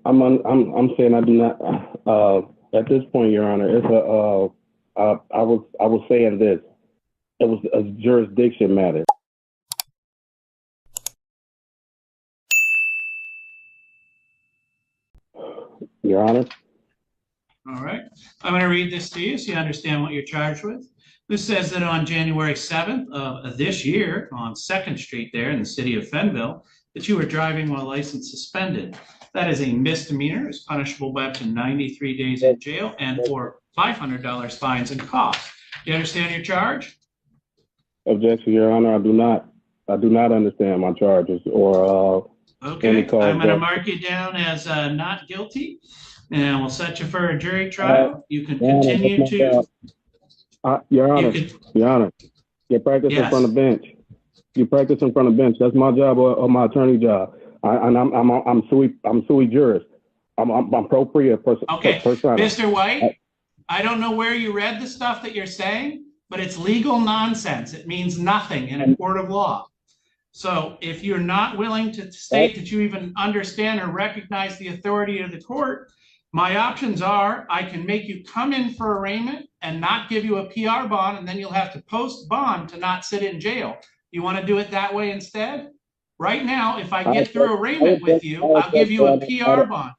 I'm saying I do not. At this point, Your Honor, it's a. I was saying this. It was a jurisdiction matter. Your Honor. All right. I'm going to read this to you so you understand what you're charged with. This says that on January 7th of this year on 2nd Street there in the city of Fenville, that you were driving while license suspended. That is a misdemeanor. It's punishable by up to 93 days in jail and for $500 fines and costs. Do you understand your charge? Objection, Your Honor. I do not. I do not understand my charges or okay. I'm going to mark you down as not guilty, and we'll set you for a jury trial. You can continue to. Your Honor. Your Honor. You practice in front of bench. You practice in front of bench. That's my job or my attorney job. I'm sui juris. I'm pro pria. Okay, Mr. White. I don't know where you read the stuff that you're saying, but it's legal nonsense. It means nothing in a court of law. So if you're not willing to state that you even understand or recognize the authority of the court, my options are I can make you come in for arraignment and not give you a PR bond, and then you'll have to post bond to not sit in jail. You want to do it that way instead? Right now, if I get through arraignment with you, I'll give you a PR bond.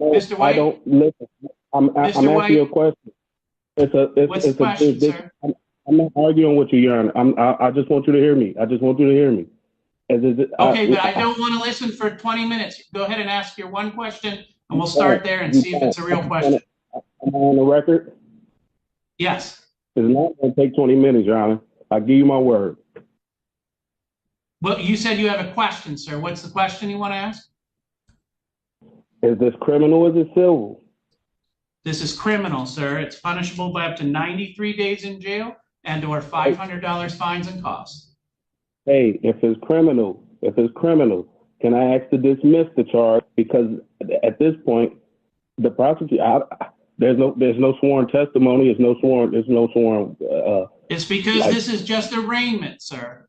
Mr. White? I don't listen. I'm asking you a question. What's the question, sir? I'm not arguing with you, Your Honor. I just want you to hear me. I just want you to hear me. Okay, but I don't want to listen for 20 minutes. Go ahead and ask your one question, and we'll start there and see if it's a real question. Am I on the record? Yes. It's not going to take 20 minutes, Your Honor. I'll give you my word. Well, you said you have a question, sir. What's the question you want to ask? Is this criminal or is it civil? This is criminal, sir. It's punishable by up to 93 days in jail and or $500 fines and costs. Hey, if it's criminal, can I ask to dismiss the charge? Because at this point, the prosecutor, there's no sworn testimony. There's no sworn. It's because this is just arraignment, sir.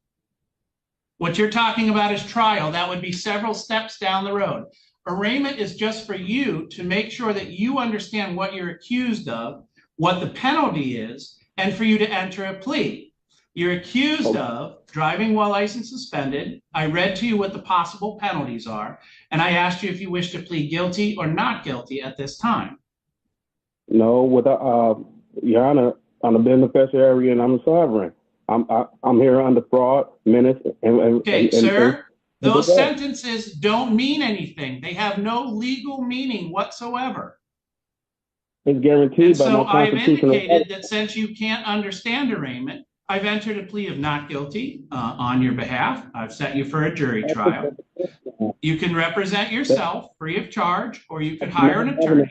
What you're talking about is trial. That would be several steps down the road. Arraignment is just for you to make sure that you understand what you're accused of, what the penalty is, and for you to enter a plea. You're accused of driving while license suspended. I read to you what the possible penalties are, and I asked you if you wish to plead guilty or not guilty at this time. No, Your Honor, I'm a beneficiary and I'm a sovereign. I'm here under fraud, menace, okay, sir. Those sentences don't mean anything. They have no legal meaning whatsoever. It's guaranteed by no constitutional. So I've indicated that since you can't understand arraignment, I've entered a plea of not guilty on your behalf. I've set you for a jury trial. You can represent yourself free of charge, or you could hire an attorney.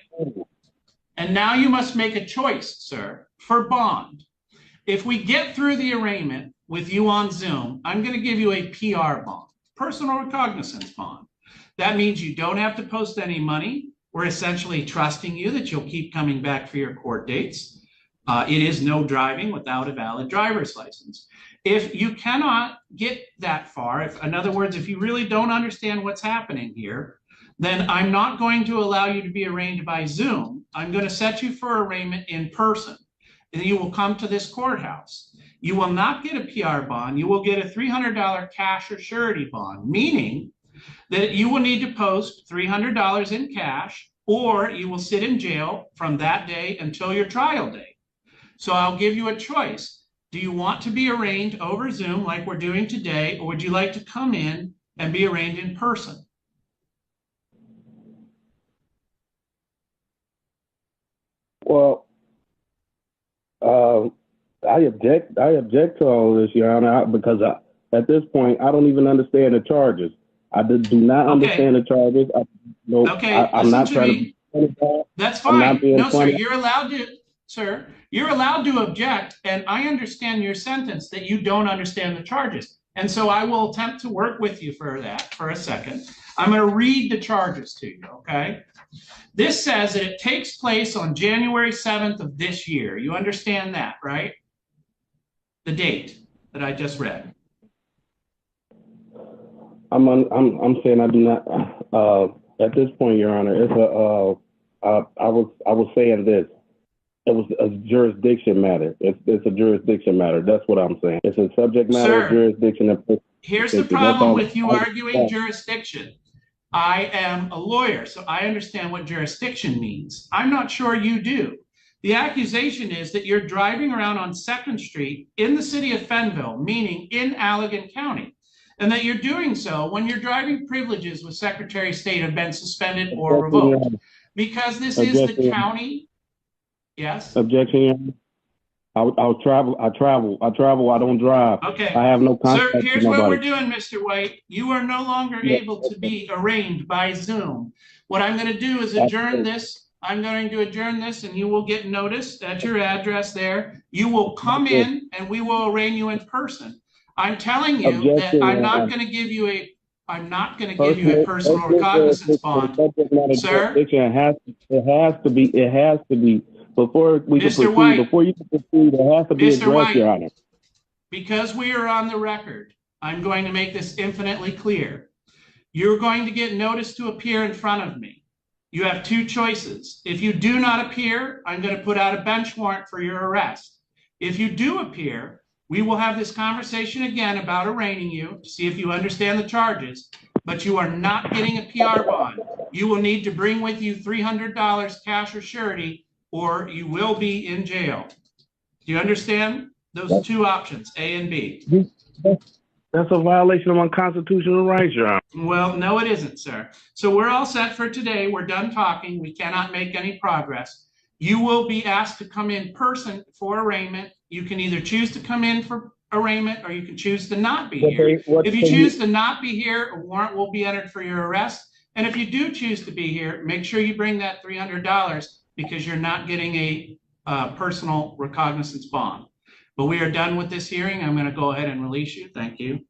And now you must make a choice, sir, for bond. If we get through the arraignment with you on Zoom, I'm going to give you a PR bond. Personal recognizance bond. That means you don't have to post any money. We're essentially trusting you that you'll keep coming back for your court dates. It is no driving without a valid driver's license. If you cannot get that far, in other words, if you really don't understand what's happening here, then I'm not going to allow you to be arraigned by Zoom. I'm going to set you for arraignment in person. And you will come to this courthouse. You will not get a PR bond. You will get a $300 cash or surety bond, meaning that you will need to post $300 in cash, or you will sit in jail from that day until your trial date. So I'll give you a choice. Do you want to be arraigned over Zoom like we're doing today, or would you like to come in and be arraigned in person? Well, I object to all of this, Your Honor, because at this point, I don't even understand the charges. I do not understand the charges. I'm not trying to. That's fine. No, sir, you're allowed to, sir. You're allowed to object, and I understand your sentence that you don't understand the charges. And so I will attempt to work with you for that for a second. I'm going to read the charges to you, okay? This says that it takes place on January 7th of this year. You understand that, right? The date that I just read. I'm saying I do not. At this point, Your Honor, it's I was saying this. It was a jurisdiction matter. It's a jurisdiction matter. That's what I'm saying. It's a subject matter Sir, jurisdiction. Here's the problem with you arguing jurisdiction. I am a lawyer, so I understand what jurisdiction means. I'm not sure you do. The accusation is that you're driving around on 2nd Street in the city of Fenville, meaning in Allegan County, and that you're doing so when your driving privileges with Secretary of State have been suspended or revoked. Because this is the county. Yes? Objection, Your Honor. I'll travel. I travel. I don't drive. Okay. I have no contact. Sir, here's what we're doing, Mr. White. You are no longer able to be arraigned by Zoom. What I'm going to do is adjourn this. I'm going to adjourn this, and you will get notice at your address there. You will come in, and we will arraign you in person. I'm telling you that I'm not going to give you a personal recognizance bond, sir. It has to be. Before we can proceed, White, before you can proceed, it has to be Mr. addressed, White, Your Honor. Because we are on the record, I'm going to make this infinitely clear. You're going to get notice to appear in front of me. You have 2 choices. If you do not appear, I'm going to put out a bench warrant for your arrest. If you do appear, we will have this conversation again about arraigning you to see if you understand the charges, but you are not getting a PR bond. You will need to bring with you $300 cash or surety, or you will be in jail. Do you understand those 2 options, A and B? That's a violation of my constitutional rights, Your Honor. Well, no, it isn't, sir. So we're all set for today. We're done talking. We cannot make any progress. You will be asked to come in person for arraignment. You can either choose to come in for arraignment or you can choose to not be here. If you choose to not be here, a warrant will be entered for your arrest. And if you do choose to be here, make sure you bring that $300 because you're not getting a personal recognizance bond. But we are done with this hearing. I'm going to go ahead and release you. Thank you.